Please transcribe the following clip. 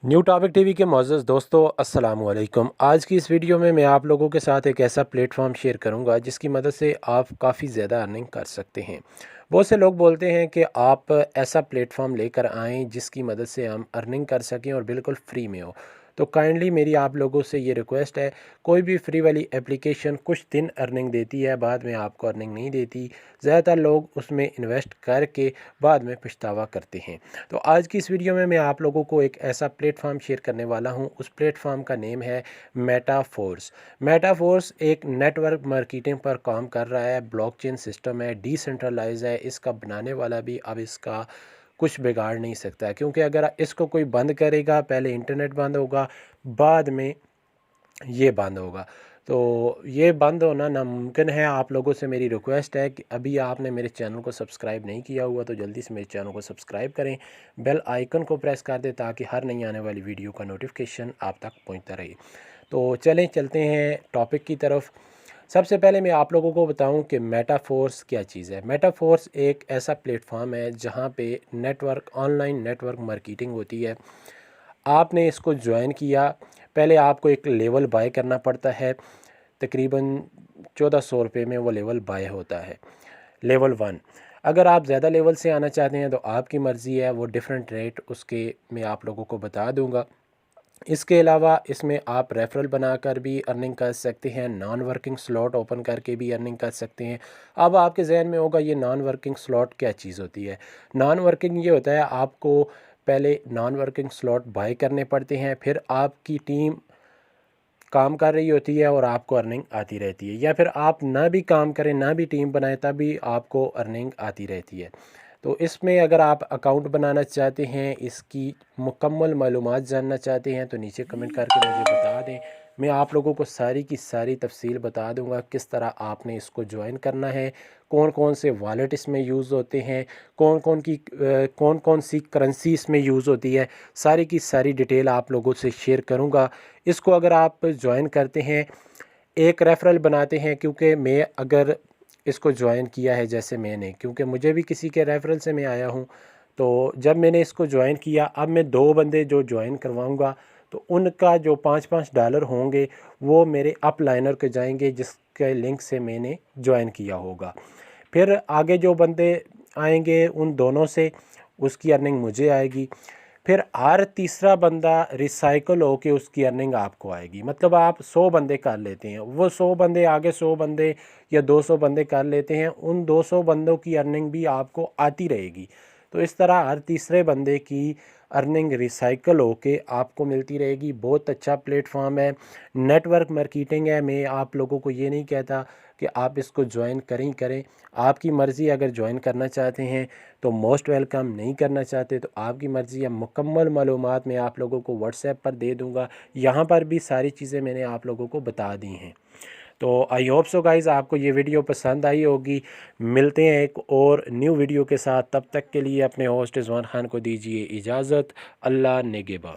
New topic TV के मोअज़्ज़ज़ दोस्तों, अस्सलाम वालेकुम। आज की इस वीडियो में मैं आप लोगों के साथ एक ऐसा प्लेटफॉर्म शेयर करूंगा जिसकी मदद से आप काफ़ी ज़्यादा अर्निंग कर सकते हैं। बहुत से लोग बोलते हैं कि आप ऐसा प्लेटफॉर्म लेकर आएँ जिसकी मदद से हम अर्निंग कर सकें और बिल्कुल फ्री में हो। तो काइंडली मेरी आप लोगों से ये रिक्वेस्ट है, कोई भी फ्री वाली एप्लीकेशन कुछ दिन अर्निंग देती है, बाद में आपको अर्निंग नहीं देती। ज़्यादातर लोग उसमें इन्वेस्ट करके बाद में पछतावा करते हैं। तो आज की इस वीडियो में मैं आप लोगों को एक ऐसा प्लेटफॉर्म शेयर करने वाला हूं। उस प्लेटफॉर्म का नेम है मेटाफोर्स। मेटाफोर्स एक नेटवर्क मार्केटिंग पर काम कर रहा है, ब्लॉकचेन सिस्टम है, डिसेंट्रलाइज है। इसका बनाने वाला भी अब इसका कुछ बिगाड़ नहीं सकता है, क्योंकि अगर इसको कोई बंद करेगा, पहले इंटरनेट बंद होगा, बाद में ये बंद होगा। तो ये बंद होना नामुमकिन है। आप लोगों से मेरी रिक्वेस्ट है कि अभी आपने मेरे चैनल को सब्सक्राइब नहीं किया हुआ तो जल्दी से मेरे चैनल को सब्सक्राइब करें, बेल आइकन को प्रेस कर दें ताकि हर नई आने वाली वीडियो का नोटिफिकेशन आप तक पहुंचता रहे। तो चलते हैं टॉपिक की तरफ। सबसे पहले मैं आप लोगों को बताऊं कि मेटाफोर्स क्या चीज़ है। मेटाफोर्स एक ऐसा प्लेटफॉर्म है जहां पे ऑनलाइन नेटवर्क मार्केटिंग होती है। आपने इसको ज्वाइन किया, पहले आपको एक लेवल बाय करना पड़ता है। तकरीबन 1400 रुपये में वो लेवल बाय होता है, लेवल 1। अगर आप ज़्यादा लेवल से आना चाहते हैं तो आपकी मर्ज़ी है, वो डिफरेंट रेट उसके मैं आप लोगों को बता दूंगा। इसके अलावा इसमें आप रेफरल बनाकर भी अर्निंग कर सकते हैं, नॉन वर्किंग स्लॉट ओपन करके भी अर्निंग कर सकते हैं। अब आपके जहन में होगा ये नॉन वर्किंग स्लॉट क्या चीज़ होती है। नॉन वर्किंग ये होता है, आपको पहले नॉन वर्किंग स्लॉट बाय करने पड़ते हैं, फिर आपकी टीम काम कर रही होती है और आपको अर्निंग आती रहती है, या फिर आप ना भी काम करें, ना भी टीम बनाएं, तब भी आपको अर्निंग आती रहती है। तो इसमें अगर आप अकाउंट बनाना चाहते हैं, इसकी मुकम्मल मालूमात जानना चाहते हैं तो नीचे कमेंट करके मुझे बता दें। मैं आप लोगों को सारी की सारी तफसील बता दूंगा, किस तरह आपने इसको ज्वाइन करना है, कौन कौन से वॉलेट इसमें यूज़ होते हैं, कौन कौन सी करेंसी इसमें यूज़ होती है। सारी की सारी डिटेल आप लोगों से शेयर करूंगा। इसको अगर आप ज्वाइन करते हैं, एक रेफरल बनाते हैं, क्योंकि मैं अगर इसको ज्वाइन किया है, जैसे मैंने, क्योंकि मुझे भी किसी के रेफरल से मैं आया हूँ। तो जब मैंने इसको ज्वाइन किया, अब मैं 2 बंदे जो ज्वाइन करवाऊँगा तो उनका जो $5-5 होंगे वो मेरे अपलाइनर के जाएंगे, जिसके लिंक से मैंने ज्वाइन किया होगा। फिर आगे जो बंदे आएंगे उन दोनों से उसकी अर्निंग मुझे आएगी। फिर हर तीसरा बंदा रिसाइकल होके उसकी अर्निंग आपको आएगी। मतलब आप 100 बंदे कर लेते हैं, वो 100 बंदे आगे 100 बंदे या 200 बंदे कर लेते हैं, उन 200 बंदों की अर्निंग भी आपको आती रहेगी। तो इस तरह हर तीसरे बंदे की अर्निंग रिसाइकल होके आपको मिलती रहेगी। बहुत अच्छा प्लेटफॉर्म है, नेटवर्क मार्केटिंग है। मैं आप लोगों को ये नहीं कहता कि आप इसको ज्वाइन करें, आपकी मर्ज़ी। अगर ज्वाइन करना चाहते हैं तो मोस्ट वेलकम, नहीं करना चाहते तो आपकी मर्ज़ी है। मुकम्मल मालूमात मैं आप लोगों को व्हाट्सएप पर दे दूँगा, यहाँ पर भी सारी चीज़ें मैंने आप लोगों को बता दी हैं। तो आई होप सो गाइज़ आपको ये वीडियो पसंद आई होगी। मिलते हैं एक और न्यू वीडियो के साथ, तब तक के लिए अपने होस्ट रिजवान खान को दीजिए इजाज़त। अल्लाह नेगेबान।